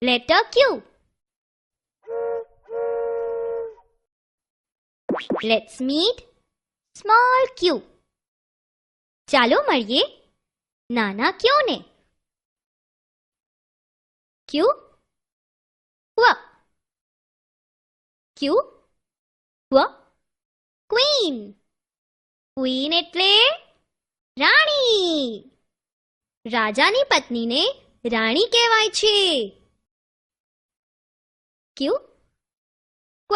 Letter Q. Let's meet small q. ચાલો મળીએ નાના ક્યુ ને. ક્યુ ક્વ. ક્યુ ક્વ ક્વીન. ક્વીન એટલે રાણી. રાજાની પત્નીને રાણી કહેવાય છે. ક્યુ ક્વ.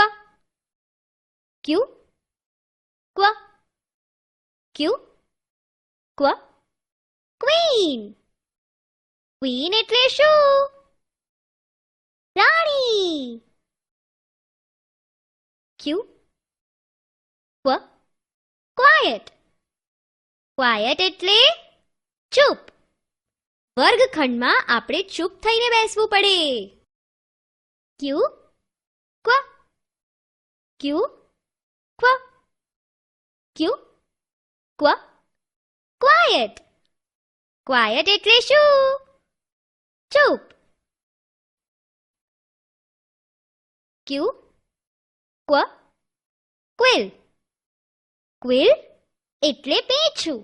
ક્યુ ક્વ. ક્યુ ક્વ ક્વીન. ક્વીન એટલે શું? રાણી. ક્યુ ક્વ ક્વાયટ. ક્વાયટ એટલે ચૂપ. વર્ગખંડમાં આપણે ચૂપ થઈને બેસવું પડે. ક્યુ ક્વ. ક્યુ ક્વ. ક્યુ ક્વ ક્વાયટ. ક્વાયટ એટલે શું? ચૂપ. ક્યુ ક્વ ક્વિલ. ક્વિલ એટલે પીંછું.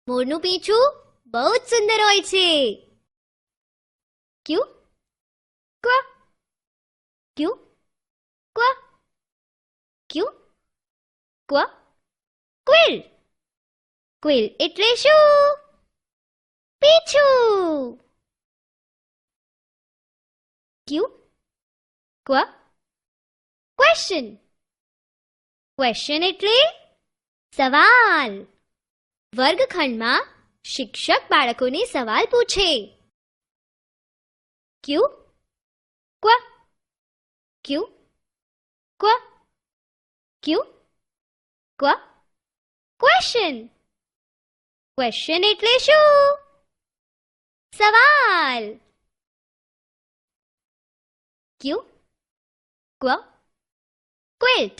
મોરનું પીંછું બહુ જ સુંદર હોય છે. ક્યુ ક્વ. ક્યુ ક્વ. ક્યુ ક્વ ક્વિલ. ક્વિલ એટલે શું? પીંછું. ક્યુ ક્વ ક્વેશ્ચન. ક્વેશ્ચન એટલે સવાલ. વર્ગખંડમાં શિક્ષક બાળકોને સવાલ પૂછે. ક્યુ ક્વ. ક્યુ ક્વ. ક્યુ ક્વ ક્વેશ્ચન. ક્વેશ્ચન એટલે શું? સવાલ. ક્યુ ક્વ ક્વિલ્ટ.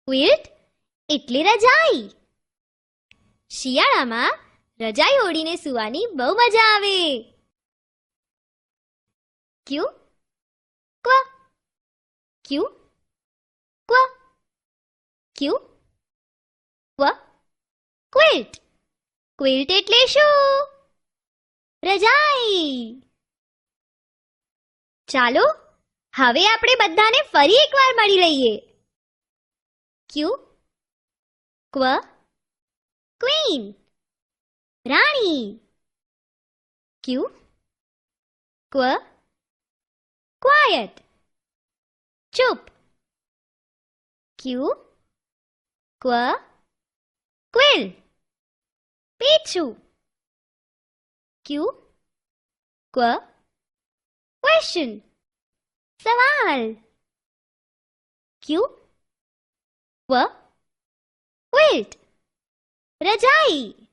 ક્વિલ્ટ એટલે રજાઈ. શિયાળામાં રજાઈ ઓઢીને સૂવાની બહુ મજા આવે. ક્યુ ક્વ. ક્યુ ક્વ. ક્યુ ક્વ ક્વિલ્ટ. ક્વિલ્ટ એટલે શું? રજાઈ. ચાલો હવે આપણે બધાને ફરી એકવાર મળી લઈએ. ક્યુ ક્વ ક્વીન. રાણી. ક્યુ ક્વ ક્વાયટ. ચૂપ. ક્યુ ક્વ ક્વિલ. પીંછું. ક્યુ ક્વ ક્વેશ્ચન. સવાલ. ક્યુ ક્વ ક્વિલ્ટ. રજાઈ.